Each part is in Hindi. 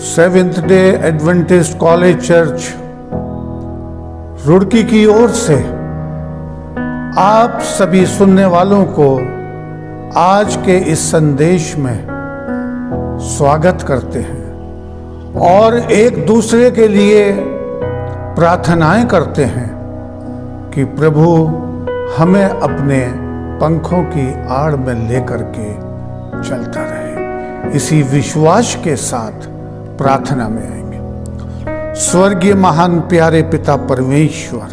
Seventh day Adventist college church Roorkee की ओर से आप सभी सुनने वालों को आज के इस संदेश में स्वागत करते हैं और एक दूसरे के लिए प्रार्थनाएं करते हैं कि प्रभु हमें अपने पंखों की आड़ में लेकर के चलता रहे। इसी विश्वास के साथ प्रार्थना में आएंगे। स्वर्गीय महान प्यारे पिता परमेश्वर,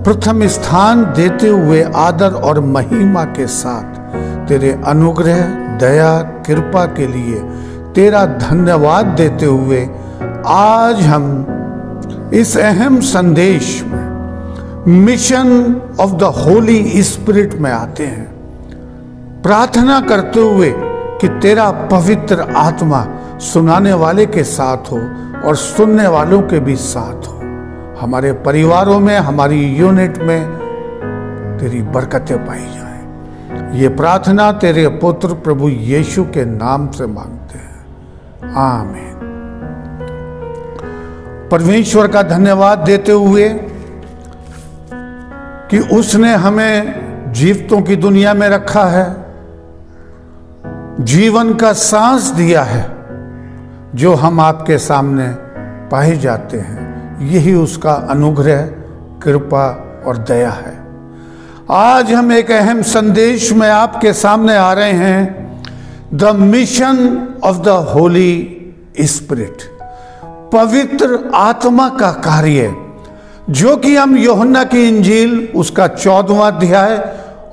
प्रथम स्थान देते हुए आदर और महिमा के साथ तेरे अनुग्रह, दया, कृपा के लिए तेरा धन्यवाद देते हुए आज हम इस अहम संदेश में mission of the Holy spirit में आते हैं, प्रार्थना करते हुए कि तेरा पवित्र आत्मा सुनाने वाले के साथ हो और सुनने वालों के भी साथ हो। हमारे परिवारों में, हमारी यूनिट में तेरी बरकतें पाई जाएं। ये प्रार्थना तेरे पुत्र प्रभु यीशु के नाम से मांगते हैं, आमीन। परमेश्वर का धन्यवाद देते हुए कि उसने हमें जीवितों की दुनिया में रखा है, जीवन का सांस दिया है जो हम आपके सामने पाए जाते हैं। यही उसका अनुग्रह, कृपा और दया है। आज हम एक अहम संदेश में आपके सामने आ रहे हैं, the mission of the Holy spirit, पवित्र आत्मा का कार्य, जो कि हम यूहन्ना की इंजील उसका 14वां अध्याय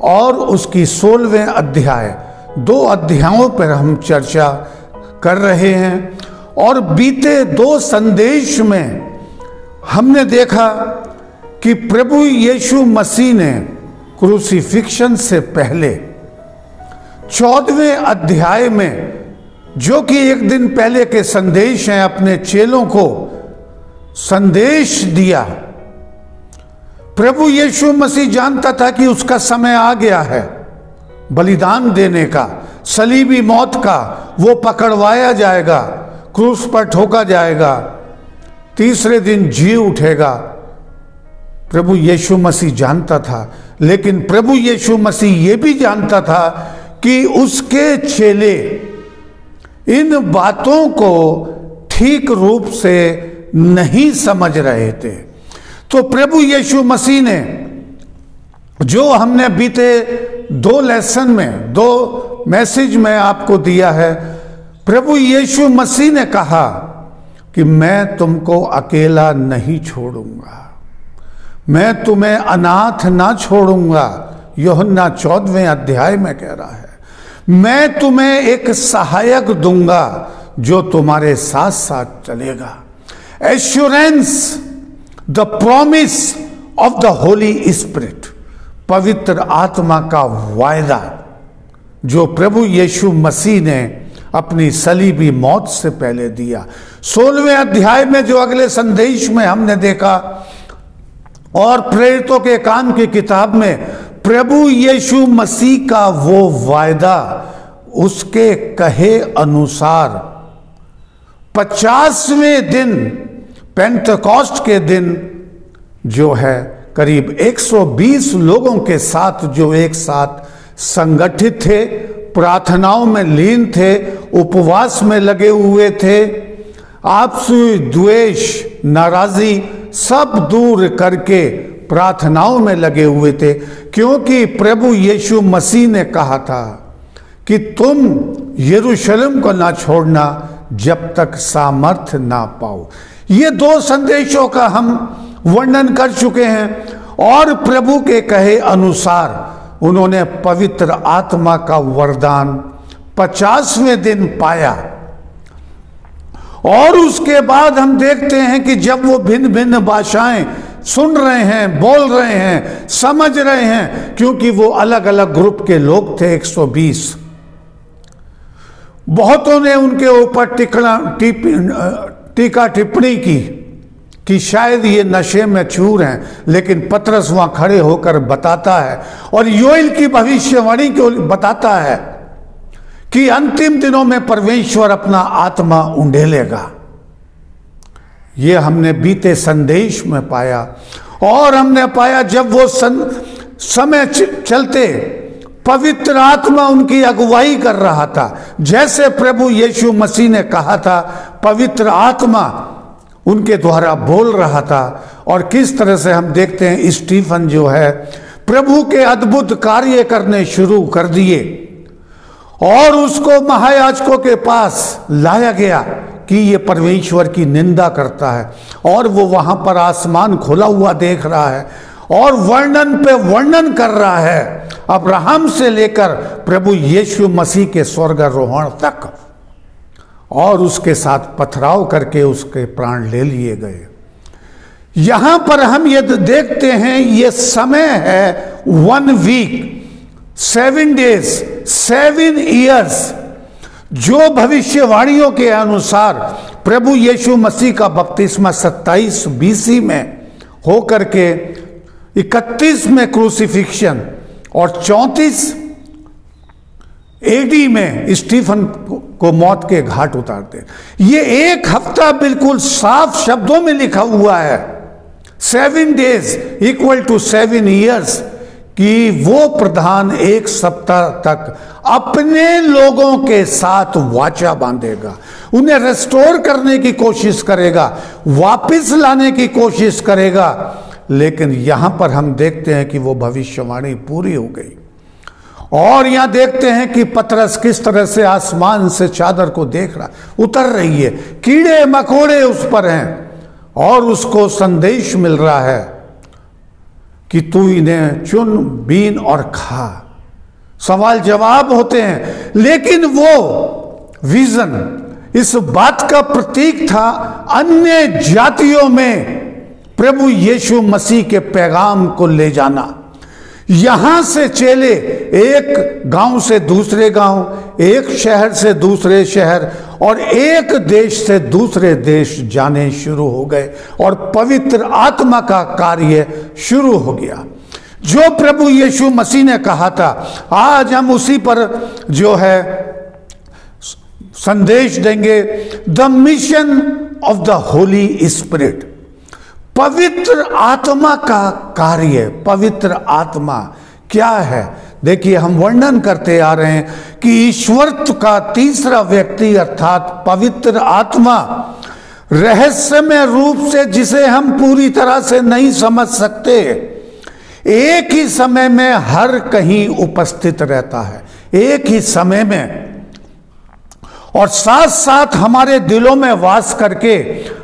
और उसकी 16वें अध्याय, 2 अध्यायों पर हम चर्चा कर रहे हैं। और बीते 2 संदेश में हमने देखा कि प्रभु यीशु मसीह ने क्रूसिफिक्शन से पहले 14वें अध्याय में, जो कि एक दिन पहले के संदेश हैं, अपने चेलों को संदेश दिया। प्रभु यीशु मसीह जानता था कि उसका समय आ गया है बलिदान देने का, सलीबी मौत का। वो पकड़वाया जाएगा, क्रूस पर ठोका जाएगा, तीसरे दिन जी उठेगा। प्रभु यीशु मसीह जानता था, लेकिन प्रभु यीशु मसीह ये भी जानता था कि उसके चेले इन बातों को ठीक रूप से नहीं समझ रहे थे। तो प्रभु यीशु मसीह ने, जो हमने बीते 2 लेसन में, 2 मैसेज में आपको दिया है, प्रभु यीशु मसीह ने कहा कि मैं तुमको अकेला नहीं छोड़ूंगा, मैं तुम्हें अनाथ ना छोड़ूंगा। यूहन्ना 14वें अध्याय में कह रहा है, मैं तुम्हें एक सहायक दूंगा जो तुम्हारे साथ साथ चलेगा। Assurance, the promise of the Holy spirit, पवित्र आत्मा का वायदा जो प्रभु यीशु मसीह ने अपनी सलीबी मौत से पहले दिया। 16वें अध्याय में, जो अगले संदेश में हमने देखा, और प्रेरितों के काम की किताब में प्रभु यीशु मसीह का वो वायदा उसके कहे अनुसार 50वें दिन, पेंटेकोस्ट के दिन, जो है करीब 120 लोगों के साथ, जो एक साथ संगठित थे, प्रार्थनाओं में लीन थे, उपवास में लगे हुए थे, आपसी द्वेष, नाराजी सब दूर करके प्रार्थनाओं में लगे हुए थे। क्योंकि प्रभु यीशु मसीह ने कहा था कि तुम यरूशलेम को ना छोड़ना जब तक सामर्थ्य ना पाओ। ये 2 संदेशों का हम वर्णन कर चुके हैं और प्रभु के कहे अनुसार उन्होंने पवित्र आत्मा का वरदान 50वें दिन पाया। और उसके बाद हम देखते हैं कि जब वो भिन्न भिन्न भाषाएं सुन रहे हैं, बोल रहे हैं, समझ रहे हैं, क्योंकि वो अलग अलग ग्रुप के लोग थे, 120। बहुतों ने उनके ऊपर टीका टिप्पणी की कि शायद ये नशे में चूर हैं, लेकिन पतरस वहां खड़े होकर बताता है और योएल की भविष्यवाणी को बताता है कि अंतिम दिनों में परमेश्वर अपना आत्मा उंडेलेगा। ये हमने बीते संदेश में पाया, और हमने पाया जब वो समय चलते पवित्र आत्मा उनकी अगुवाई कर रहा था, जैसे प्रभु यीशु मसीह ने कहा था, पवित्र आत्मा उनके द्वारा बोल रहा था। और किस तरह से हम देखते हैं स्टीफन जो है प्रभु के अद्भुत कार्य करने शुरू कर दिए, और उसको महायाजकों के पास लाया गया कि ये परमेश्वर की निंदा करता है, और वो वहां पर आसमान खुला हुआ देख रहा है और वर्णन पे वर्णन कर रहा है, अब्राहम से लेकर प्रभु यीशु मसीह के स्वर्गारोहण तक, और उसके साथ पथराव करके उसके प्राण ले लिए गए। यहां पर हम ये देखते हैं, ये समय है 1 वीक 7 डेज 7 ईयर्स, जो भविष्यवाणियों के अनुसार प्रभु यीशु मसीह का बपतिस्मा 27 BC में होकर के 31 में क्रूसिफिक्शन और 34 AD में स्टीफन को मौत के घाट उतारते। ये एक हफ्ता बिल्कुल साफ शब्दों में लिखा हुआ है, 7 days इक्वल टू 7 ईयर्स, कि वो प्रधान 1 सप्ताह तक अपने लोगों के साथ वाचा बांधेगा, उन्हें रेस्टोर करने की कोशिश करेगा, वापस लाने की कोशिश करेगा। लेकिन यहां पर हम देखते हैं कि वो भविष्यवाणी पूरी हो गई। और यहां देखते हैं कि पतरस किस तरह से आसमान से चादर को देख रहा, उतर रही है, कीड़े मकोड़े उस पर हैं, और उसको संदेश मिल रहा है कि तू इन्हें चुन, बीन और खा। सवाल जवाब होते हैं, लेकिन वो विजन इस बात का प्रतीक था अन्य जातियों में प्रभु यीशु मसीह के पैगाम को ले जाना। यहां से चेले एक गांव से दूसरे गांव, एक शहर से दूसरे शहर और एक देश से दूसरे देश जाने शुरू हो गए, और पवित्र आत्मा का कार्य शुरू हो गया। जो प्रभु यीशु मसीह ने कहा था, आज हम उसी पर जो है संदेश देंगे, the mission of the Holy spirit. पवित्र आत्मा का कार्य, पवित्र आत्मा क्या है? देखिए, हम वर्णन करते आ रहे हैं कि ईश्वरत्व का तीसरा व्यक्ति अर्थात पवित्र आत्मा रहस्यमय रूप से, जिसे हम पूरी तरह से नहीं समझ सकते, एक ही समय में हर कहीं उपस्थित रहता है, एक ही समय में, और साथ साथ हमारे दिलों में वास करके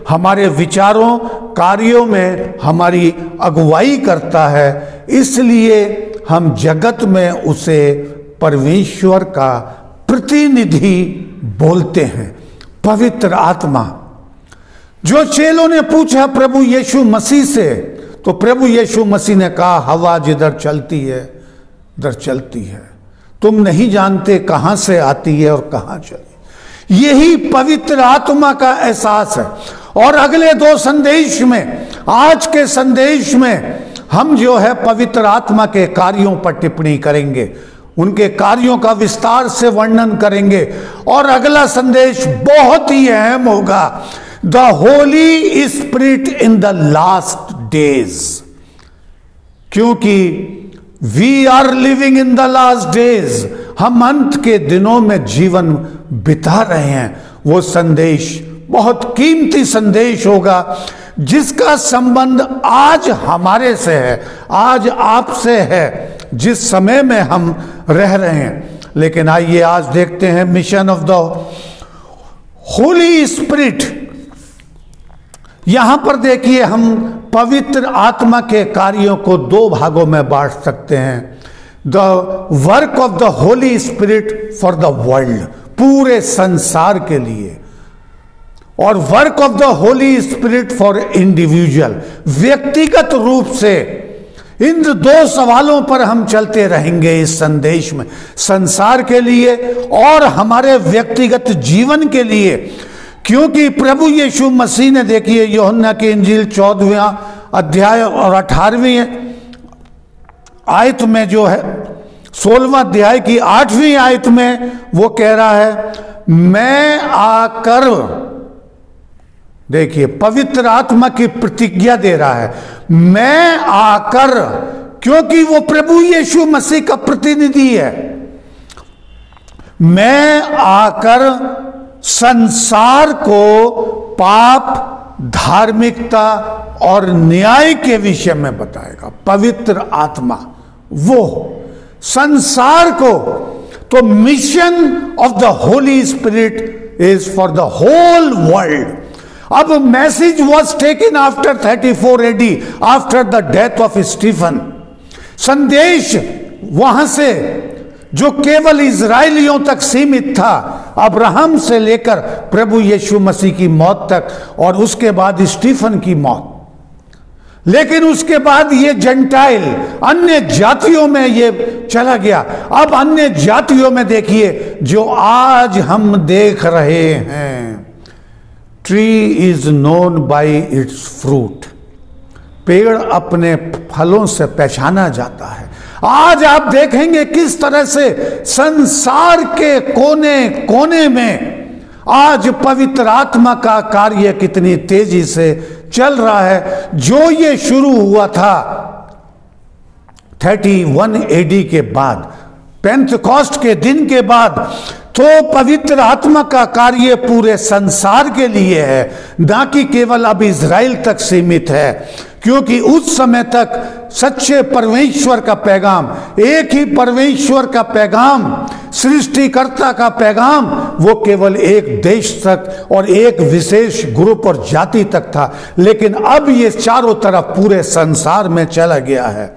हमारे विचारों कार्यों में हमारी अगुवाई करता है। इसलिए हम जगत में उसे परमेश्वर का प्रतिनिधि बोलते हैं, पवित्र आत्मा। जो चेलों ने पूछा प्रभु यीशु मसीह से, तो प्रभु यीशु मसीह ने कहा, हवा जिधर चलती है उधर चलती है, तुम नहीं जानते कहां से आती है और कहां चली। यही पवित्र आत्मा का एहसास है। और अगले 2 संदेश में, आज के संदेश में हम जो है पवित्र आत्मा के कार्यों पर टिप्पणी करेंगे, उनके कार्यों का विस्तार से वर्णन करेंगे। और अगला संदेश बहुत ही अहम होगा, the Holy Spirit in the last days, क्योंकि we are living in the last days, हम अंत के दिनों में जीवन बिता रहे हैं। वो संदेश बहुत कीमती संदेश होगा, जिसका संबंध आज हमारे से है, आज आपसे है, जिस समय में हम रह रहे हैं। लेकिन आइए आज देखते हैं mission of the Holy spirit. यहां पर देखिए, हम पवित्र आत्मा के कार्यों को 2 भागों में बांट सकते हैं, the work of the Holy spirit for the world, पूरे संसार के लिए, और work of the Holy spirit for individual, व्यक्तिगत रूप से। इन 2 सवालों पर हम चलते रहेंगे इस संदेश में, संसार के लिए और हमारे व्यक्तिगत जीवन के लिए। क्योंकि प्रभु यीशु मसीह ने, देखिए यूहन्ना की इंजील 14वां अध्याय और 18वीं आयत में जो है 16वां अध्याय की 8वीं आयत में वो कह रहा है, मैं आकर, देखिए पवित्र आत्मा की प्रतिज्ञा दे रहा है, मैं आकर, क्योंकि वो प्रभु यीशु मसीह का प्रतिनिधि है, मैं आकर संसार को पाप, धार्मिकता और न्याय के विषय में बताएगा। पवित्र आत्मा वो संसार को, तो mission of the Holy Spirit is for the whole world. अब message was taken after 34 AD, after the death of Stephen. संदेश वहां से जो केवल इजराइलियों तक सीमित था, अब्राहम से लेकर प्रभु यीशु मसीह की मौत तक, और उसके बाद स्टीफन की मौत, लेकिन उसके बाद ये जेंटाइल अन्य जातियों में ये चला गया। अब अन्य जातियों में देखिए जो आज हम देख रहे हैं, tree is known by it's fruit, पेड़ अपने फलों से पहचाना जाता है। आज आप देखेंगे किस तरह से संसार के कोने कोने में आज पवित्र आत्मा का कार्य कितनी तेजी से चल रहा है। जो ये शुरू हुआ था 31 AD के बाद, पेंतकोस्ट के दिन के बाद, तो पवित्र आत्मा का कार्य पूरे संसार के लिए है, ना कि केवल अब इज़राइल तक सीमित है। क्योंकि उस समय तक सच्चे परमेश्वर का पैगाम, एक ही परमेश्वर का पैगाम, सृष्टिकर्ता का पैगाम, वो केवल एक देश तक और एक विशेष ग्रुप और जाति तक था, लेकिन अब ये चारों तरफ पूरे संसार में चला गया है।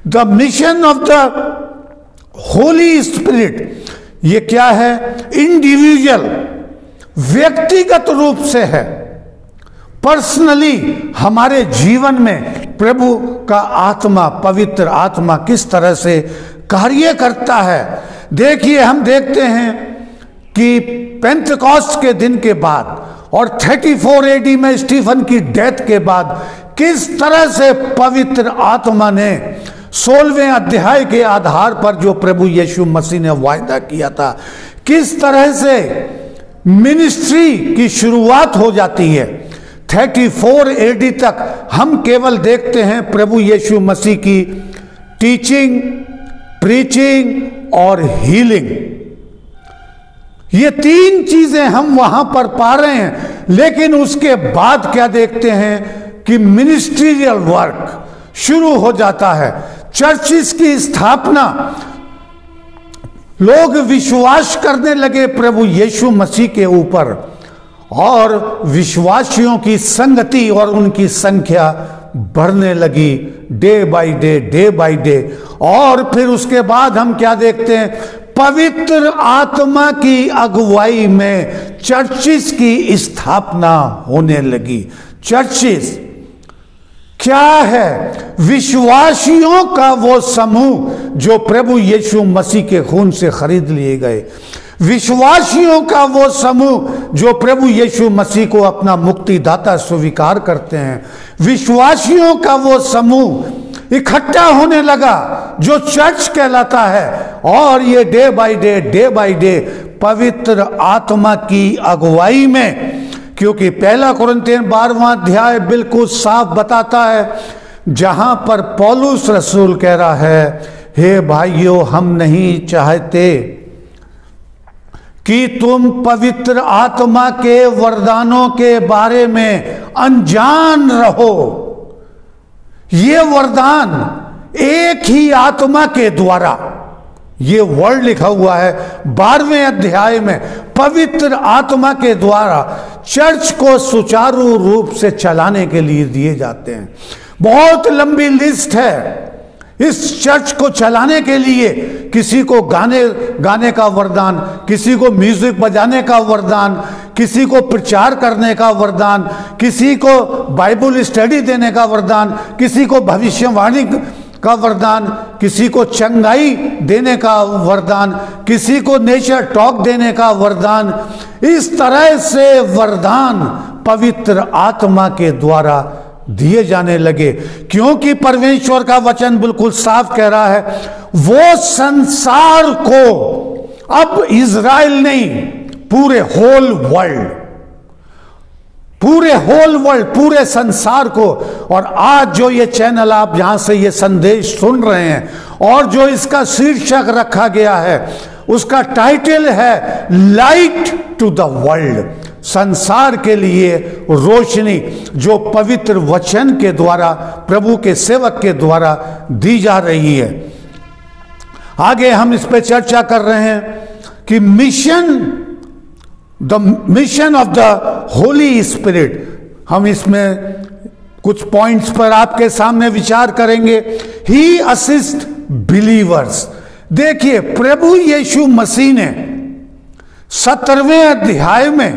The mission of the Holy spirit, ये क्या है? इंडिविजुअल, व्यक्तिगत रूप से है, पर्सनली हमारे जीवन में प्रभु का आत्मा, पवित्र आत्मा किस तरह से कार्य करता है। देखिए, हम देखते हैं कि पेंतकोस्त के दिन के बाद और 34 AD में स्टीफन की डेथ के बाद किस तरह से पवित्र आत्मा ने 16वें अध्याय के आधार पर जो प्रभु यीशु मसीह ने वायदा किया था, किस तरह से मिनिस्ट्री की शुरुआत हो जाती है। 34 AD तक हम केवल देखते हैं प्रभु यीशु मसीह की टीचिंग, प्रीचिंग और हीलिंग, ये तीन चीजें हम वहां पर पा रहे हैं। लेकिन उसके बाद क्या देखते हैं कि मिनिस्ट्रियल वर्क शुरू हो जाता है, चर्चिस की स्थापना, लोग विश्वास करने लगे प्रभु यीशु मसीह के ऊपर, और विश्वासियों की संगति और उनकी संख्या बढ़ने लगी day by day, day by day. और फिर उसके बाद हम क्या देखते हैं? पवित्र आत्मा की अगुवाई में चर्चिस की स्थापना होने लगी। चर्चिस क्या है? विश्वासियों का वो समूह जो प्रभु यीशु मसीह के खून से खरीद लिए गए, विश्वासियों का वो समूह जो प्रभु यीशु मसीह को अपना मुक्तिदाता स्वीकार करते हैं, विश्वासियों का वो समूह इकट्ठा होने लगा जो चर्च कहलाता है। और ये day by day, day by day पवित्र आत्मा की अगुवाई में, क्योंकि 1 कुरिन्थियन 12वां अध्याय बिल्कुल साफ बताता है, जहां पर पौलुस रसूल कह रहा है, हे भाइयों, हम नहीं चाहते कि तुम पवित्र आत्मा के वरदानों के बारे में अनजान रहो। ये वरदान एक ही आत्मा के द्वारा, ये वर्ड लिखा हुआ है 12वें अध्याय में, पवित्र आत्मा के द्वारा चर्च को सुचारू रूप से चलाने के लिए दिए जाते हैं। बहुत लंबी लिस्ट है इस चर्च को चलाने के लिए। किसी को गाने का वरदान, किसी को म्यूजिक बजाने का वरदान, किसी को प्रचार करने का वरदान, किसी को बाइबल स्टडी देने का वरदान, किसी को भविष्यवाणी का वरदान, किसी को चंगाई देने का वरदान, किसी को नेचर टॉक देने का वरदान। इस तरह से वरदान पवित्र आत्मा के द्वारा दिए जाने लगे, क्योंकि परमेश्वर का वचन बिल्कुल साफ कह रहा है, वो संसार को, अब इज़राइल नहीं, पूरे होल वर्ल्ड, पूरे संसार को। और आज जो ये चैनल, आप जहां से ये संदेश सुन रहे हैं और जो इसका शीर्षक रखा गया है, उसका टाइटल है लाइट टू द वर्ल्ड, संसार के लिए रोशनी, जो पवित्र वचन के द्वारा, प्रभु के सेवक के द्वारा दी जा रही है। आगे हम इस पे चर्चा कर रहे हैं कि the mission of the Holy spirit. हम इसमें कुछ पॉइंट्स पर आपके सामने विचार करेंगे। ही असिस्ट बिलीवर्स। देखिए, प्रभु यीशु मसीह ने 17वें अध्याय में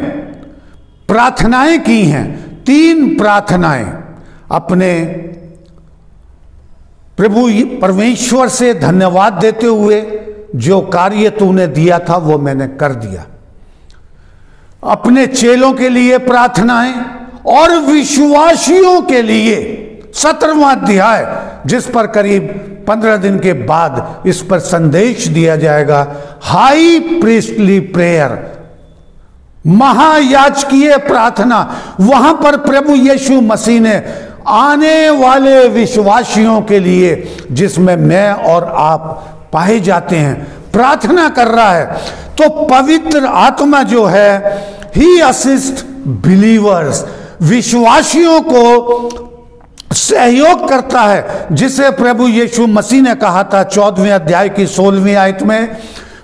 प्रार्थनाएं की हैं, 3 प्रार्थनाएं, अपने प्रभु परमेश्वर से धन्यवाद देते हुए, जो कार्य तूने दिया था वो मैंने कर दिया। अपने चेलों के लिए प्रार्थनाएं और विश्वासियों के लिए 17वां अध्याय, जिस पर करीब 15 दिन के बाद इस पर संदेश दिया जाएगा, हाई प्रीस्टली प्रेयर, महायाजकीय प्रार्थना। वहां पर प्रभु यीशु मसीह ने आने वाले विश्वासियों के लिए, जिसमें मैं और आप पाए जाते हैं, प्रार्थना कर रहा है। तो पवित्र आत्मा जो है, ही असिस्ट बिलीवर्स, विश्वासियों को सहयोग करता है, जिसे प्रभु यीशु मसीह ने कहा था 14वें अध्याय की 16वीं आयत में,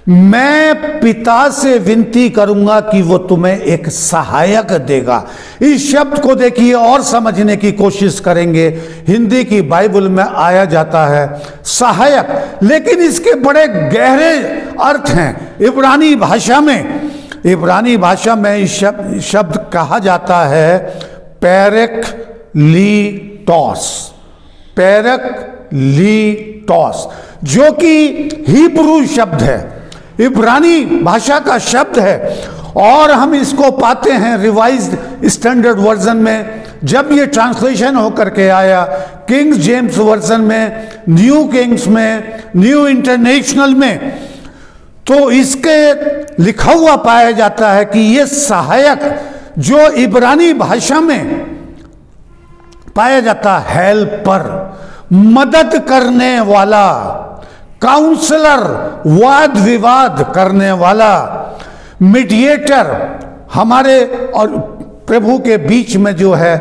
मैं पिता से विनती करूंगा कि वो तुम्हें एक सहायक देगा। इस शब्द को देखिए और समझने की कोशिश करेंगे। हिंदी की बाइबल में आया जाता है सहायक, लेकिन इसके बड़े गहरे अर्थ हैं। इब्रानी भाषा में इस शब्द कहा जाता है पैरक्लीटोस, जो कि हिब्रू शब्द है, इब्रानी भाषा का शब्द है। और हम इसको पाते हैं रिवाइज्ड स्टैंडर्ड वर्जन में, जब ये ट्रांसलेशन होकर के आया, किंग जेम्स वर्जन में, न्यू किंग्स में, न्यू इंटरनेशनल में, तो इसके लिखा हुआ पाया जाता है कि ये सहायक, जो इब्रानी भाषा में पाया जाता है, हेल्पर, मदद करने वाला, काउंसलर, वाद विवाद करने वाला, मीडिएटर, हमारे और प्रभु के बीच में जो है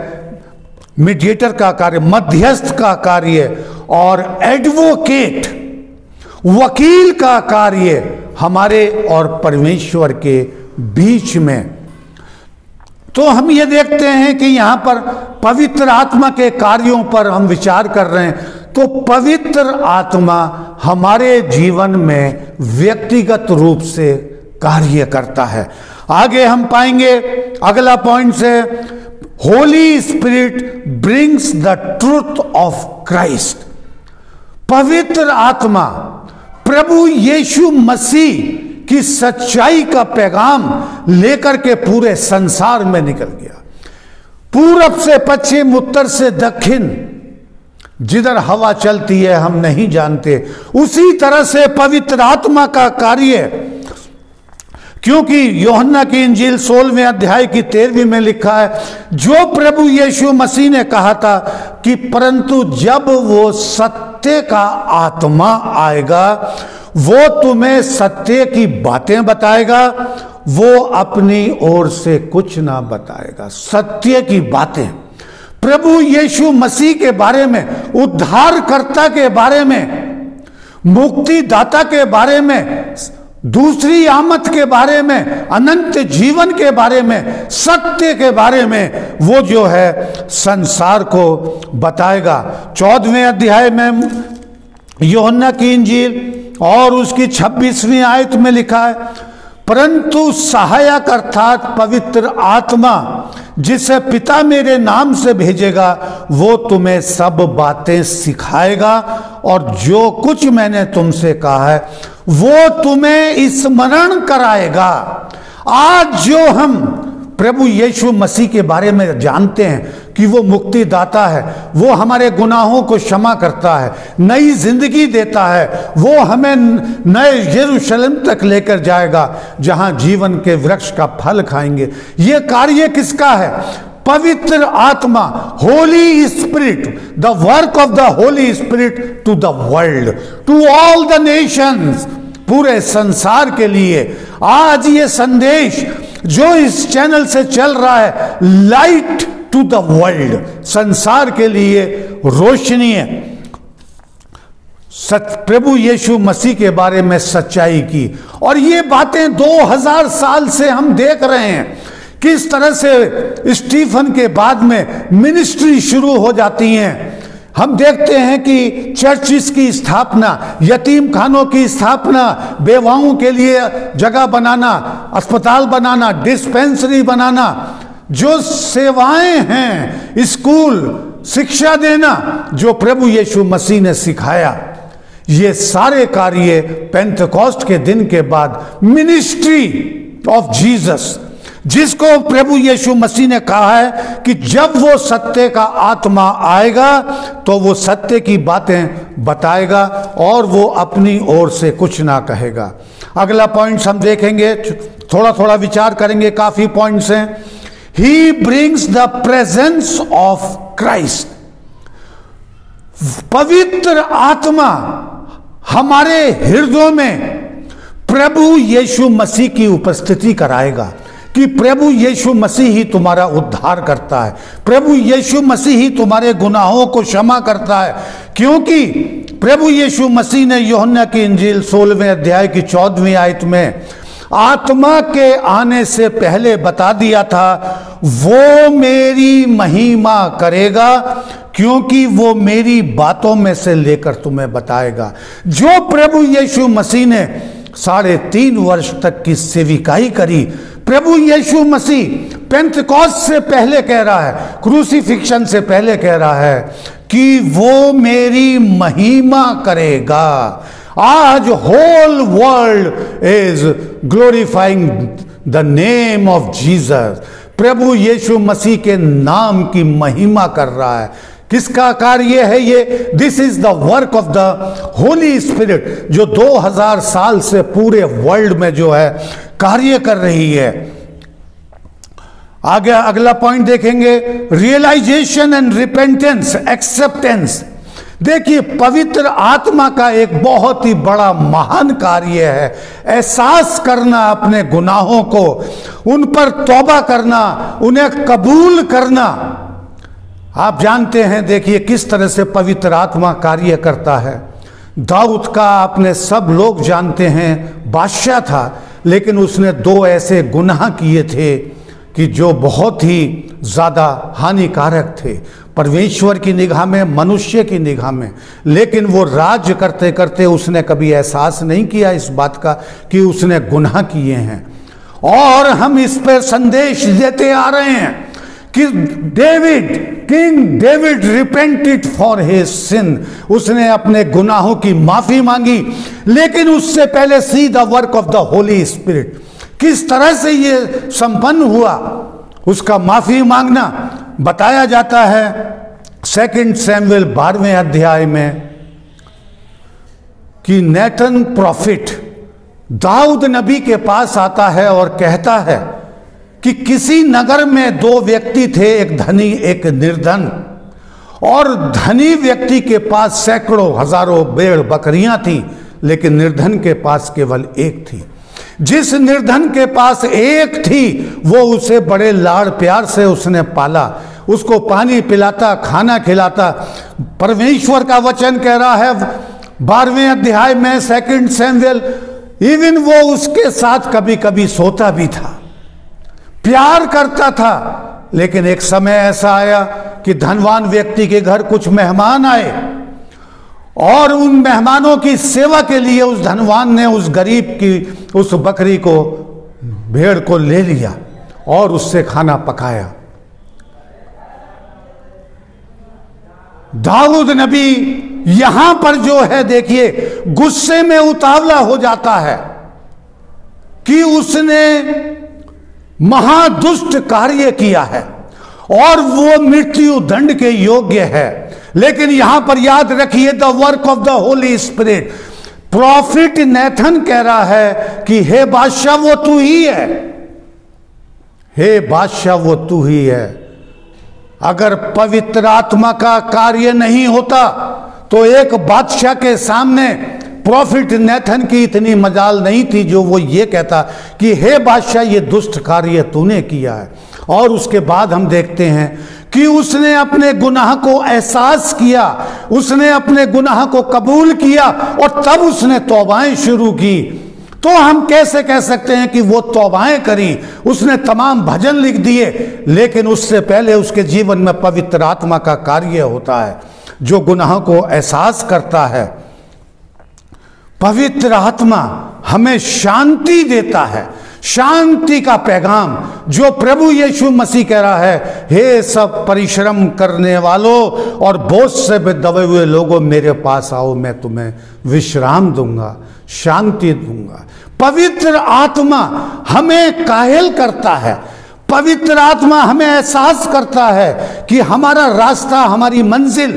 मीडिएटर का कार्य, मध्यस्थ का कार्य, और एडवोकेट, वकील का कार्य हमारे और परमेश्वर के बीच में। तो हम ये देखते हैं कि यहां पर पवित्र आत्मा के कार्यों पर हम विचार कर रहे हैं। तो पवित्र आत्मा हमारे जीवन में व्यक्तिगत रूप से कार्य करता है। आगे हम पाएंगे अगला पॉइंट से, Holi spirit brings the truth of Christ. पवित्र आत्मा प्रभु यीशु मसीह की सच्चाई का पैगाम लेकर के पूरे संसार में निकल गया। पूरब से पश्चिम, उत्तर से दक्षिण, जिधर हवा चलती है हम नहीं जानते, उसी तरह से पवित्र आत्मा का कार्य, क्योंकि यूहन्ना की इंजील 16वें अध्याय की 13वीं में लिखा है, जो प्रभु यीशु मसीह ने कहा था कि परंतु जब वो सत्य का आत्मा आएगा, वो तुम्हें सत्य की बातें बताएगा, वो अपनी ओर से कुछ ना बताएगा। सत्य की बातें, प्रभु यीशु मसीह के बारे में, उद्धारकर्ता के बारे में, मुक्तिदाता के बारे में, दूसरी आमद के बारे में, अनंत जीवन के बारे में, सत्य के बारे में वो जो है संसार को बताएगा। 14वें अध्याय में यूहन्ना की इंजील और उसकी 26वीं आयत में लिखा है, परंतु सहायक अर्थात पवित्र आत्मा, जिसे पिता मेरे नाम से भेजेगा, वो तुम्हें सब बातें सिखाएगा और जो कुछ मैंने तुमसे कहा है वो तुम्हें स्मरण कराएगा। आज जो हम प्रभु यीशु मसीह के बारे में जानते हैं कि वो मुक्तिदाता है, वो हमारे गुनाहों को क्षमा करता है, नई जिंदगी देता है, वो हमें नए यरूशलेम तक लेकर जाएगा जहां जीवन के वृक्ष का फल खाएंगे। ये कार्य किसका है? पवित्र आत्मा, Holy Spirit, the work of the Holy Spirit to the world, to all the nations, पूरे संसार के लिए। आज ये संदेश जो इस चैनल से चल रहा है, लाइट टू द वर्ल्ड, संसार के लिए रोशनी है। प्रभु यीशु मसीह के बारे में सच्चाई की, और ये बातें 2000 साल से हम देख रहे हैं किस तरह से स्टीफन के बाद में मिनिस्ट्री शुरू हो जाती हैं। हम देखते हैं कि चर्चिस की स्थापना, यतीम खानों की स्थापना, बेवाओं के लिए जगह बनाना, अस्पताल बनाना, डिस्पेंसरी बनाना, जो सेवाएं हैं, स्कूल, शिक्षा देना, जो प्रभु यीशु मसीह ने सिखाया, ये सारे कार्य पेंटेकोस्ट के दिन के बाद मिनिस्ट्री ऑफ जीसस, जिसको प्रभु यीशु मसीह ने कहा है कि जब वो सत्य का आत्मा आएगा तो वो सत्य की बातें बताएगा और वो अपनी ओर से कुछ ना कहेगा। अगला पॉइंट हम देखेंगे, थोड़ा थोड़ा विचार करेंगे, काफी पॉइंट्स हैं। He brings the presence of Christ, पवित्र आत्मा हमारे हृदयों में प्रभु यीशु मसीह की उपस्थिति कराएगा कि प्रभु यीशु मसीह ही तुम्हारा उद्धार करता है, प्रभु यीशु मसीह ही तुम्हारे गुनाहों को क्षमा करता है। क्योंकि प्रभु यीशु मसीह ने यूहन्ना की इंजील 16वें अध्याय की 14वीं आयत में आत्मा के आने से पहले बता दिया था, वो मेरी महिमा करेगा क्योंकि वो मेरी बातों में से लेकर तुम्हें बताएगा। जो प्रभु यीशु मसीह ने 3.5 वर्ष तक की सेविकाई करी, प्रभु यीशु मसीह पेंटेकोस्ट से पहले कह रहा है, क्रूसिफिक्शन से पहले कह रहा है कि वो मेरी महिमा करेगा। आज whole world is glorifying the name of Jesus, प्रभु यीशु मसीह के नाम की महिमा कर रहा है। किसका कार्य है ये? This is the work of the Holy spirit, जो 2000 साल से पूरे वर्ल्ड में जो है कार्य कर रही है। आगे अगला पॉइंट देखेंगे, रियलाइजेशन एंड रिपेंटेंस, एक्सेप्टेंस। देखिए, पवित्र आत्मा का एक बहुत ही बड़ा महान कार्य है एहसास करना अपने गुनाहों को, उन पर तौबा करना, उन्हें कबूल करना। आप जानते हैं, देखिए किस तरह से पवित्र आत्मा कार्य करता है। दाऊद का आपने सब लोग जानते हैं, बादशाह था, लेकिन उसने 2 ऐसे गुनाह किए थे कि जो बहुत ही ज़्यादा हानिकारक थे परमेश्वर की निगाह में, मनुष्य की निगाह में। लेकिन वो राज्य करते करते उसने कभी एहसास नहीं किया इस बात का कि उसने गुनाह किए हैं। और हम इस पर संदेश देते आ रहे हैं कि king David repented for his sin, उसने अपने गुनाहों की माफी मांगी। लेकिन उससे पहले see the work of the Holy Spirit, किस तरह से ये संपन्न हुआ, उसका माफी मांगना बताया जाता है 2 सैमुएल 12वें अध्याय में कि नैतन प्रॉफिट दाऊद नबी के पास आता है और कहता है कि किसी नगर में 2 व्यक्ति थे, एक धनी एक निर्धन, और धनी व्यक्ति के पास सैकड़ों हजारों भेड़ बकरियां थी, लेकिन निर्धन के पास केवल एक थी। जिस निर्धन के पास एक थी वो उसे बड़े लाड़ प्यार से उसने पाला, उसको पानी पिलाता, खाना खिलाता। परमेश्वर का वचन कह रहा है 12वें अध्याय में 2 सैमुएल, इवन वो उसके साथ कभी कभी सोता भी था, प्यार करता था। लेकिन एक समय ऐसा आया कि धनवान व्यक्ति के घर कुछ मेहमान आए और उन मेहमानों की सेवा के लिए उस धनवान ने उस गरीब की उस बकरी को, भेड़ को ले लिया और उससे खाना पकाया। दाऊद नबी यहां पर जो है, देखिए गुस्से में उतावला हो जाता है कि उसने महादुष्ट कार्य किया है और वो मृत्यु दंड के योग्य है। लेकिन यहां पर याद रखिए, the work of the Holy spirit. Profit Nathan कह रहा है कि हे बादशाह वो तू ही है, हे बादशाह वो तू ही है। अगर पवित्र आत्मा का कार्य नहीं होता तो एक बादशाह के सामने प्रॉफिट नेथन की इतनी मजाल नहीं थी जो वो ये कहता कि हे बादशाह ये दुष्ट कार्य तूने किया है। और उसके बाद हम देखते हैं कि उसने अपने गुनाह को एहसास किया, उसने अपने गुनाह को कबूल किया और तब उसने तौबाएं शुरू की। तो हम कैसे कह सकते हैं कि वो तौबाएं करी, उसने तमाम भजन लिख दिए, लेकिन उससे पहले उसके जीवन में पवित्र आत्मा का कार्य होता है जो गुनाह को एहसास करता है। पवित्र आत्मा हमें शांति देता है, शांति का पैगाम जो प्रभु यीशु मसीह कह रहा है, हे सब परिश्रम करने वालों और बोझ से दबे हुए लोगों मेरे पास आओ, मैं तुम्हें विश्राम दूंगा, शांति दूंगा। पवित्र आत्मा हमें कायल करता है, पवित्र आत्मा हमें एहसास करता है कि हमारा रास्ता, हमारी मंजिल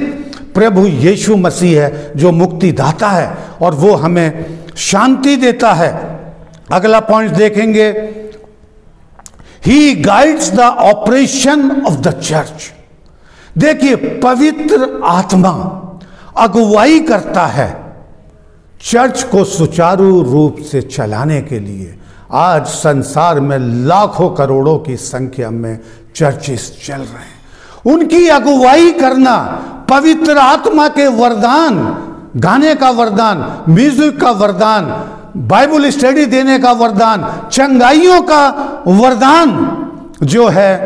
प्रभु यीशु मसीह है जो मुक्तिदाता है और वो हमें शांति देता है। अगला पॉइंट देखेंगे, he guides the operation of the church. देखिए, पवित्र आत्मा अगुवाई करता है चर्च को सुचारू रूप से चलाने के लिए। आज संसार में लाखों करोड़ों की संख्या में चर्चेस चल रहे हैं, उनकी अगुवाई करना पवित्र आत्मा के वरदान, गाने का वरदान, म्यूजिक का वरदान, बाइबल स्टडी देने का वरदान, चंगाइयों का वरदान जो है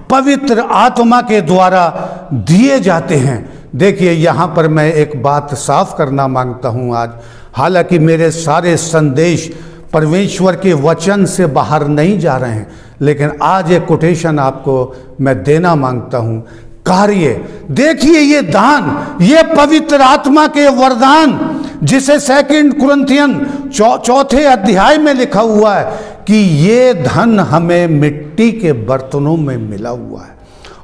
पवित्र आत्मा के द्वारा दिए जाते हैं। देखिए, यहां पर मैं एक बात साफ करना मांगता हूं आज। हालांकि मेरे सारे संदेश परमेश्वर के वचन से बाहर नहीं जा रहे हैं, लेकिन आज एक कोटेशन आपको मैं देना मांगता हूं। कार्य देखिए, ये दान, ये पवित्र आत्मा के वरदान जिसे 2 कुरिन्थियन 4 अध्याय में लिखा हुआ है कि ये धन हमें मिट्टी के बर्तनों में मिला हुआ है।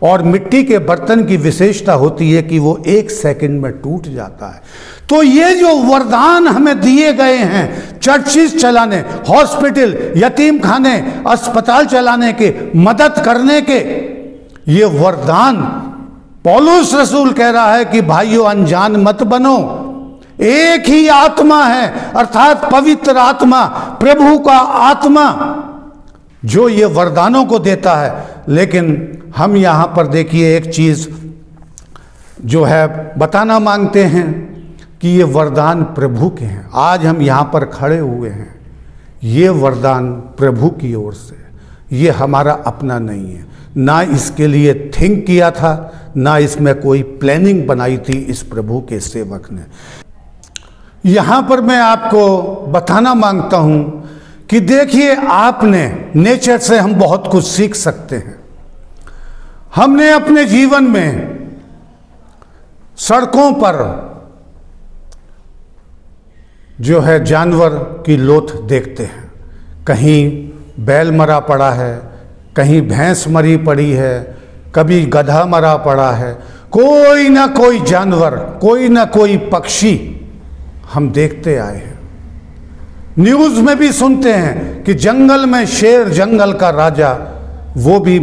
और मिट्टी के बर्तन की विशेषता होती है कि वो 1 सेकंड में टूट जाता है। तो ये जो वरदान हमें दिए गए हैं, चर्चिस चलाने, हॉस्पिटल, यतीम खाने, अस्पताल चलाने के, मदद करने के, ये वरदान पौलुस रसूल कह रहा है कि भाइयों अनजान मत बनो, एक ही आत्मा है, अर्थात पवित्र आत्मा, प्रभु का आत्मा जो ये वरदानों को देता है। लेकिन हम यहां पर देखिए एक चीज जो है बताना मांगते हैं कि ये वरदान प्रभु के हैं। आज हम यहां पर खड़े हुए हैं, ये वरदान प्रभु की ओर से, ये हमारा अपना नहीं है। ना इसके लिए थिंक किया था, ना इसमें कोई प्लानिंग बनाई थी इस प्रभु के सेवक ने। यहां पर मैं आपको बताना मांगता हूं कि देखिए, आपने नेचर से हम बहुत कुछ सीख सकते हैं। हमने अपने जीवन में सड़कों पर जो है जानवर की लोथ देखते हैं, कहीं बैल मरा पड़ा है, कहीं भैंस मरी पड़ी है, कभी गधा मरा पड़ा है, कोई ना कोई जानवर, कोई ना कोई पक्षी हम देखते आए हैं। न्यूज में भी सुनते हैं कि जंगल में शेर, जंगल का राजा, वो भी,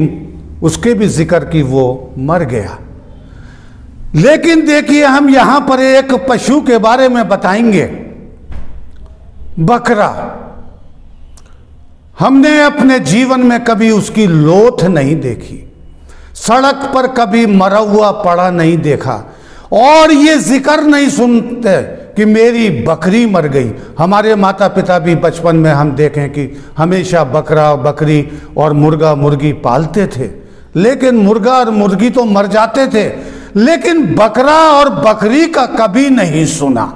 उसके भी जिक्र की वो मर गया। लेकिन देखिए, हम यहां पर एक पशु के बारे में बताएंगे, बकरा। हमने अपने जीवन में कभी उसकी लोथ नहीं देखी, सड़क पर कभी मरा हुआ पड़ा नहीं देखा, और ये जिक्र नहीं सुनते कि मेरी बकरी मर गई। हमारे माता पिता भी बचपन में हम देखें कि हमेशा बकरा, बकरी और मुर्गा, मुर्गी पालते थे, लेकिन मुर्गा और मुर्गी तो मर जाते थे, लेकिन बकरा और बकरी का कभी नहीं सुना।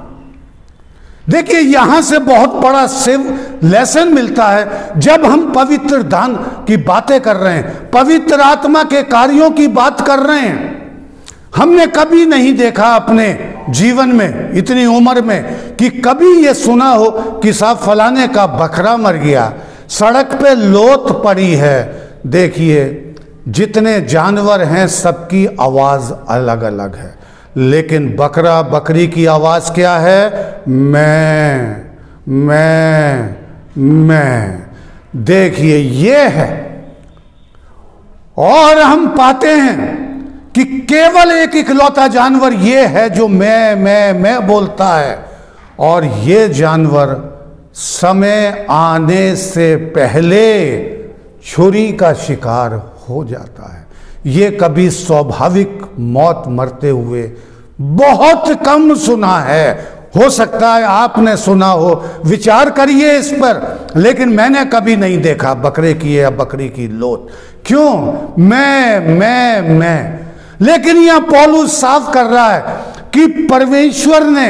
देखिए, यहां से बहुत बड़ा लेसन मिलता है। जब हम पवित्र दान की बातें कर रहे हैं, पवित्र आत्मा के कार्यों की बात कर रहे हैं, हमने कभी नहीं देखा अपने जीवन में, इतनी उम्र में, कि कभी ये सुना हो कि साहब फलाने का बकरा मर गया, सड़क पे लोथ पड़ी है। देखिए जितने जानवर हैं सबकी आवाज अलग अलग है, लेकिन बकरा बकरी की आवाज क्या है? मैं। देखिए ये है। और हम पाते हैं कि केवल एक इकलौता जानवर ये है जो मैं बोलता है, और ये जानवर समय आने से पहले छुरी का शिकार हो जाता है। ये कभी स्वाभाविक मौत मरते हुए बहुत कम सुना है। हो सकता है आपने सुना हो, विचार करिए इस पर, लेकिन मैंने कभी नहीं देखा बकरे की या बकरी की लोथ। क्यों? मैं। लेकिन यह पौलुस साफ कर रहा है कि परमेश्वर ने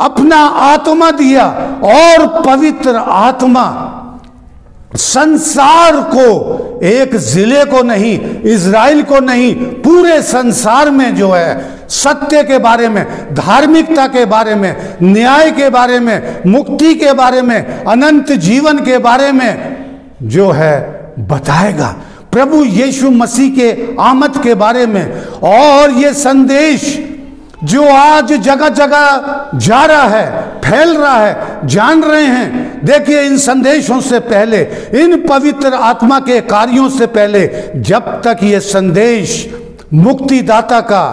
अपना आत्मा दिया, और पवित्र आत्मा संसार को, एक जिले को नहीं, इज़राइल को नहीं, पूरे संसार में जो है सत्य के बारे में, धार्मिकता के बारे में, न्याय के बारे में, मुक्ति के बारे में, अनंत जीवन के बारे में जो है बताएगा। प्रभु यीशु मसीह के आमद के बारे में। और ये संदेश जो आज जगह जगह जा रहा है, फैल रहा है, जान रहे हैं। देखिए इन संदेशों से पहले, इन पवित्र आत्मा के कार्यों से पहले, जब तक ये संदेश मुक्तिदाता का,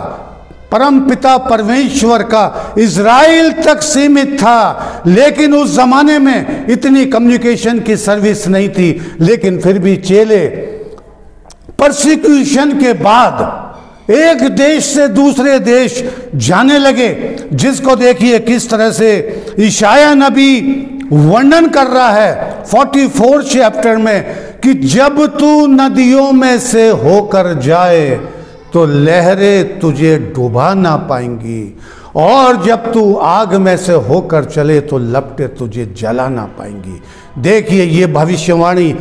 परमपिता परमेश्वर का इज़राइल तक सीमित था, लेकिन उस जमाने में इतनी कम्युनिकेशन की सर्विस नहीं थी। लेकिन फिर भी चेले परसिक्यूशन के बाद एक देश से दूसरे देश जाने लगे, जिसको देखिए किस तरह से इशाया नबी वर्णन कर रहा है 44 चैप्टर में कि जब तू नदियों में से होकर जाए तो लहरें तुझे डुबा ना पाएंगी, और जब तू आग में से होकर चले तो लपटें तुझे जला ना पाएंगी। देखिए ये भविष्यवाणी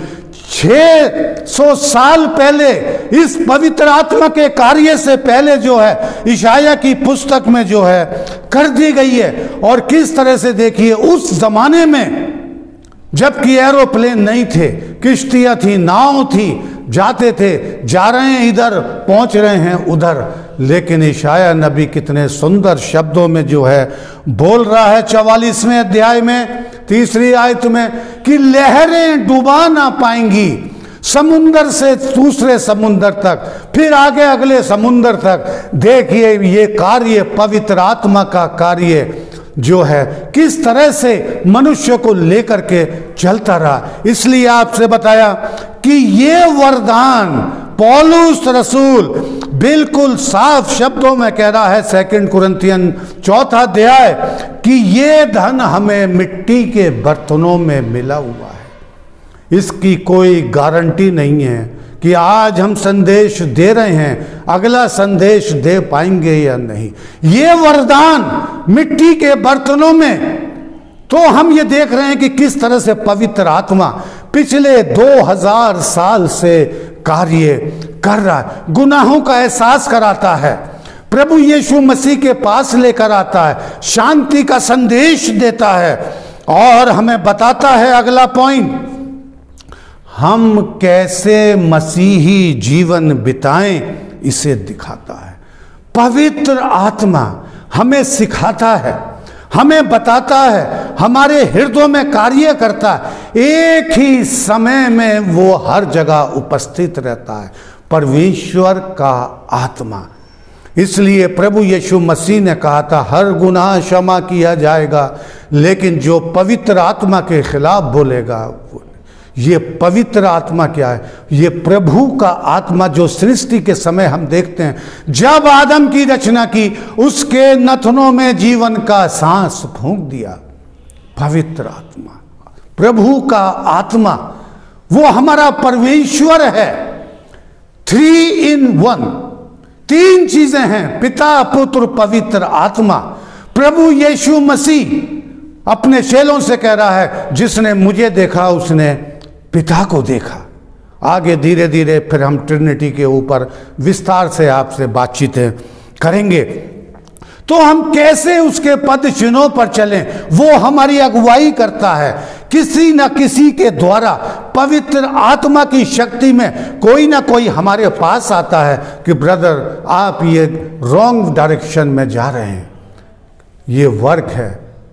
600 साल पहले, इस पवित्र आत्मा के कार्य से पहले जो है इशाया की पुस्तक में जो है कर दी गई है। और किस तरह से देखिए उस जमाने में, जबकि एरोप्लेन नहीं थे, किश्तियां थी, नाव थी, जाते थे, जा रहे हैं इधर, पहुंच रहे हैं उधर, लेकिन इशाया नबी कितने सुंदर शब्दों में जो है बोल रहा है 44वें अध्याय में 3री आयत में कि लहरें डुबा ना पाएंगी समुंदर से दूसरे समुंदर तक, फिर आगे अगले समुंदर तक। देखिए ये कार्य, पवित्र आत्मा का कार्य जो है किस तरह से मनुष्य को लेकर के चलता रहा। इसलिए आपसे बताया कि ये वरदान पौलुस रसूल बिल्कुल साफ शब्दों में कह रहा है 2 कुरिन्थियन 4 अध्याय कि ये धन हमें मिट्टी के बर्तनों में मिला हुआ है। इसकी कोई गारंटी नहीं है कि आज हम संदेश दे रहे हैं, अगला संदेश दे पाएंगे या नहीं। ये वरदान मिट्टी के बर्तनों में, तो हम ये देख रहे हैं कि किस तरह से पवित्र आत्मा पिछले 2000 साल से कार्य कर रहा है। गुनाहों का एहसास कराता है, प्रभु यीशु मसीह के पास लेकर आता है, शांति का संदेश देता है, और हमें बताता है अगला पॉइंट, हम कैसे मसीही जीवन बिताएं इसे दिखाता है। पवित्र आत्मा हमें सिखाता है, हमें बताता है, हमारे हृदयों में कार्य करता है। एक ही समय में वो हर जगह उपस्थित रहता है, परमेश्वर का आत्मा। इसलिए प्रभु यीशु मसीह ने कहा था हर गुनाह क्षमा किया जाएगा, लेकिन जो पवित्र आत्मा के खिलाफ बोलेगा, ये पवित्र आत्मा क्या है? ये प्रभु का आत्मा जो सृष्टि के समय हम देखते हैं, जब आदम की रचना की, उसके नथनों में जीवन का सांस फूंक दिया। पवित्र आत्मा, प्रभु का आत्मा, वो हमारा परमेश्वर है। 3 in 1, 3 चीजें हैं, पिता, पुत्र, पवित्र आत्मा। प्रभु यीशु मसीह अपने चेलों से कह रहा है जिसने मुझे देखा उसने पिता को देखा। आगे धीरे धीरे फिर हम ट्रिनिटी के ऊपर विस्तार से आपसे बातचीतें करेंगे। तो हम कैसे उसके पद चिन्हों पर चलें? वो हमारी अगुवाई करता है किसी न किसी के द्वारा। पवित्र आत्मा की शक्ति में कोई ना कोई हमारे पास आता है कि ब्रदर आप ये रॉन्ग डायरेक्शन में जा रहे हैं। ये वर्क है,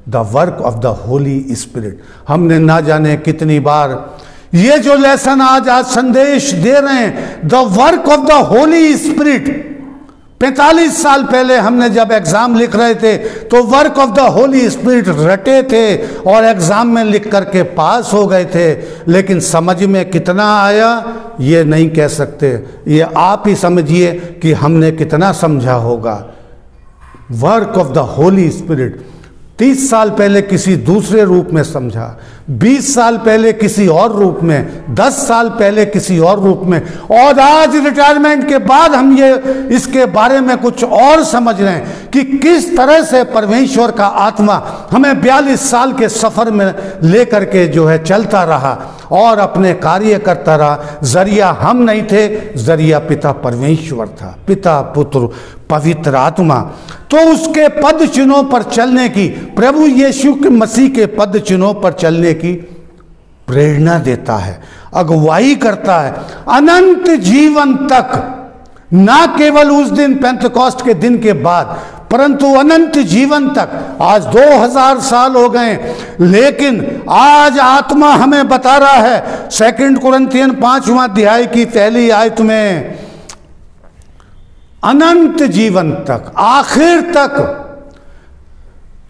the work of the Holy spirit. हमने ना जाने कितनी बार ये जो लेसन आज संदेश दे रहे हैं, the work of the Holy spirit. 45 साल पहले हमने जब एग्जाम लिख रहे थे तो work of the Holy Spirit रटे थे और एग्जाम में लिख करके पास हो गए थे, लेकिन समझ में कितना आया ये नहीं कह सकते। ये आप ही समझिए कि हमने कितना समझा होगा। Work of the Holy spirit 30 साल पहले किसी दूसरे रूप में समझा, 20 साल पहले किसी और रूप में, 10 साल पहले किसी और रूप में, और आज रिटायरमेंट के बाद हम ये इसके बारे में कुछ और समझ रहे हैं कि किस तरह से परमेश्वर का आत्मा हमें 42 साल के सफर में लेकर के जो है चलता रहा और अपने कार्य करता रहा। जरिया हम नहीं थे, जरिया पिता परमेश्वर था, पिता पुत्र पवित्र आत्मा। तो उसके पद चिन्हों पर चलने की, प्रभु यीशु के मसीह के पद चिन्हों पर चलने की प्रेरणा देता है, अगुवाई करता है अनंत जीवन तक। ना केवल उस दिन पेंतकोस्त के दिन के बाद, परंतु अनंत जीवन तक। आज 2000 साल हो गए, लेकिन आज आत्मा हमें बता रहा है 2 कुरिन्थियन 5वां अध्याय की पहली आयत में, अनंत जीवन तक, आखिर तक।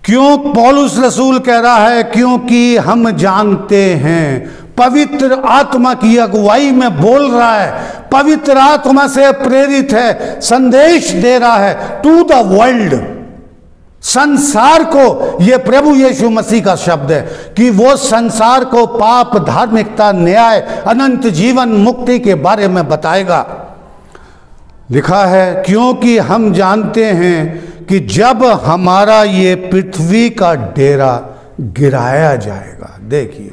क्यों पौलुस रसूल कह रहा है? क्योंकि हम जानते हैं, पवित्र आत्मा की अगुवाई में बोल रहा है, पवित्र आत्मा से प्रेरित है, संदेश दे रहा है टू द वर्ल्ड, संसार को। यह प्रभु यीशु मसीह का शब्द है कि वो संसार को पाप, धार्मिकता, न्याय, अनंत जीवन, मुक्ति के बारे में बताएगा। लिखा है क्योंकि हम जानते हैं कि जब हमारा ये पृथ्वी का डेरा गिराया जाएगा। देखिए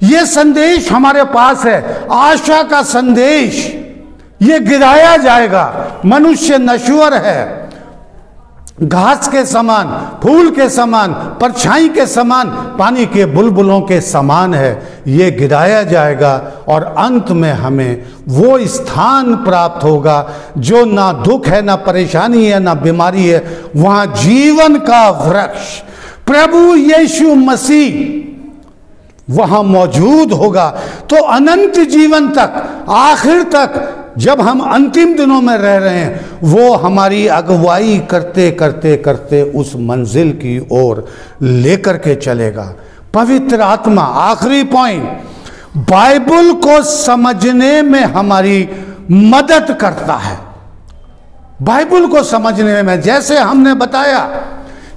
ये संदेश हमारे पास है, आशा का संदेश। ये गिराया जाएगा। मनुष्य नश्वर है, घास के समान, फूल के समान, परछाई के समान, पानी के बुलबुलों के समान है। ये गिराया जाएगा और अंत में हमें वो स्थान प्राप्त होगा जो ना दुख है, ना परेशानी है, ना बीमारी है। वहां जीवन का वृक्ष प्रभु यीशु मसीह वहां मौजूद होगा। तो अनंत जीवन तक, आखिर तक, जब हम अंतिम दिनों में रह रहे हैं, वो हमारी अगुवाई करते करते करते उस मंजिल की ओर लेकर के चलेगा। पवित्र आत्मा, आखिरी पॉइंट, बाइबल को समझने में हमारी मदद करता है। बाइबल को समझने में, जैसे हमने बताया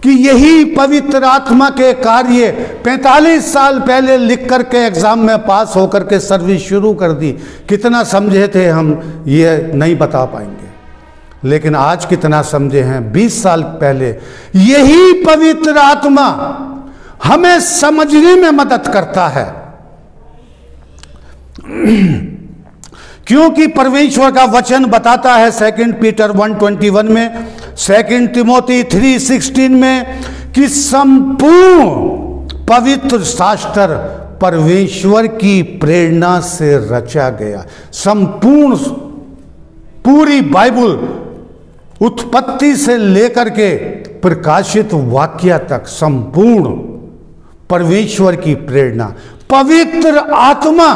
कि यही पवित्र आत्मा के कार्य 45 साल पहले लिख करके एग्जाम में पास होकर के सर्विस शुरू कर दी। कितना समझे थे हम ये नहीं बता पाएंगे, लेकिन आज कितना समझे हैं। 20 साल पहले यही पवित्र आत्मा हमें समझने में मदद करता है, क्योंकि परमेश्वर का वचन बताता है 2 पीटर 1:21 में, 2 तिमोथी 3:16 में कि संपूर्ण पवित्र शास्त्र परमेश्वर की प्रेरणा से रचा गया। संपूर्ण, पूरी बाइबल उत्पत्ति से लेकर के प्रकाशित वाक्य तक संपूर्ण परमेश्वर की प्रेरणा, पवित्र आत्मा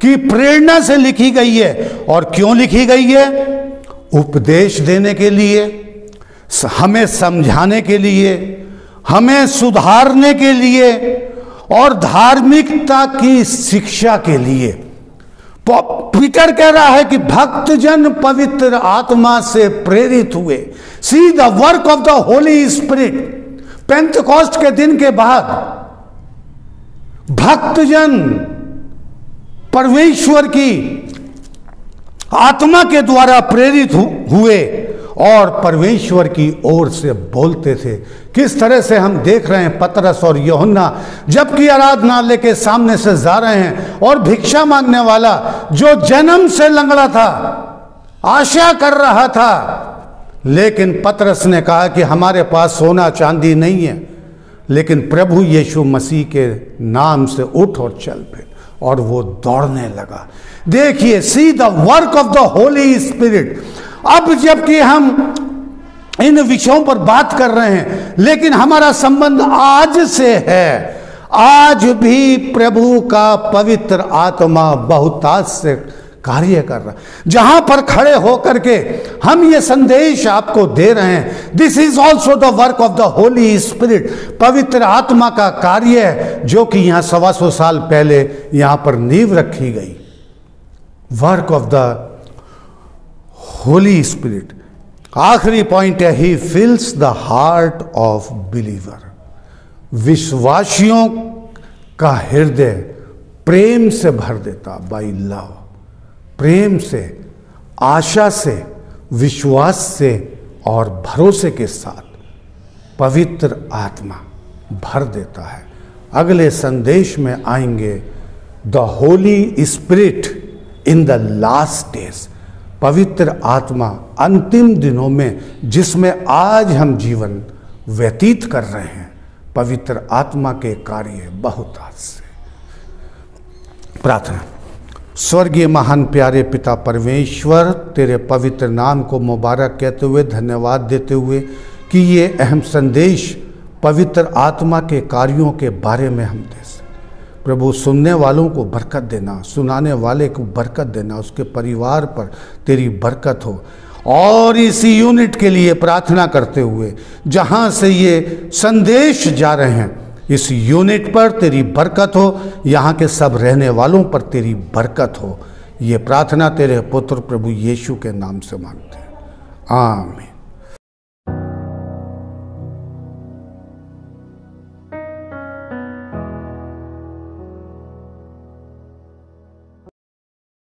की प्रेरणा से लिखी गई है। और क्यों लिखी गई है? उपदेश देने के लिए, हमें समझाने के लिए, हमें सुधारने के लिए और धार्मिकता की शिक्षा के लिए। पीटर कह रहा है कि भक्तजन पवित्र आत्मा से प्रेरित हुए। See the work of the Holy Spirit. Pentecost के दिन के बाद भक्तजन परमेश्वर की आत्मा के द्वारा प्रेरित हुए और परमेश्वर की ओर से बोलते थे। किस तरह से हम देख रहे हैं पतरस और यूहन्ना जबकि आराधनालय के सामने से जा रहे हैं और भिक्षा मांगने वाला जो जन्म से लंगड़ा था, आशा कर रहा था लेकिन पतरस ने कहा कि हमारे पास सोना चांदी नहीं है, लेकिन प्रभु यीशु मसीह के नाम से उठ और चल फिर, और वो दौड़ने लगा। देखिए, सी the work of the Holy spirit. अब जबकि हम इन विषयों पर बात कर रहे हैं, लेकिन हमारा संबंध आज से है। आज भी प्रभु का पवित्र आत्मा बहुतायत से कार्य कर रहा है। जहां पर खड़े होकर के हम ये संदेश आपको दे रहे हैं, this is also the work of the Holy spirit. पवित्र आत्मा का कार्य है, जो कि यहां 125 साल पहले यहां पर नींव रखी गई। Work of the Holy Spirit. आखिरी पॉइंट है, he fills the heart of believer. विश्वासियों का हृदय प्रेम से भर देता, बाई लव। प्रेम से, आशा से, विश्वास से और भरोसे के साथ पवित्र आत्मा भर देता है। अगले संदेश में आएंगे the Holy Spirit in the last days. पवित्र आत्मा अंतिम दिनों में, जिसमें आज हम जीवन व्यतीत कर रहे हैं, पवित्र आत्मा के कार्य बहुत आज से। प्रार्थना। स्वर्गीय महान प्यारे पिता परमेश्वर, तेरे पवित्र नाम को मुबारक कहते हुए, धन्यवाद देते हुए कि ये अहम संदेश पवित्र आत्मा के कार्यों के बारे में हम दे सकें। प्रभु, सुनने वालों को बरकत देना, सुनाने वाले को बरकत देना, उसके परिवार पर तेरी बरकत हो। और इस यूनिट के लिए प्रार्थना करते हुए, जहाँ से ये संदेश जा रहे हैं, इस यूनिट पर तेरी बरकत हो, यहाँ के सब रहने वालों पर तेरी बरकत हो। ये प्रार्थना तेरे पुत्र प्रभु यीशु के नाम से मांगते हैं, आमीन।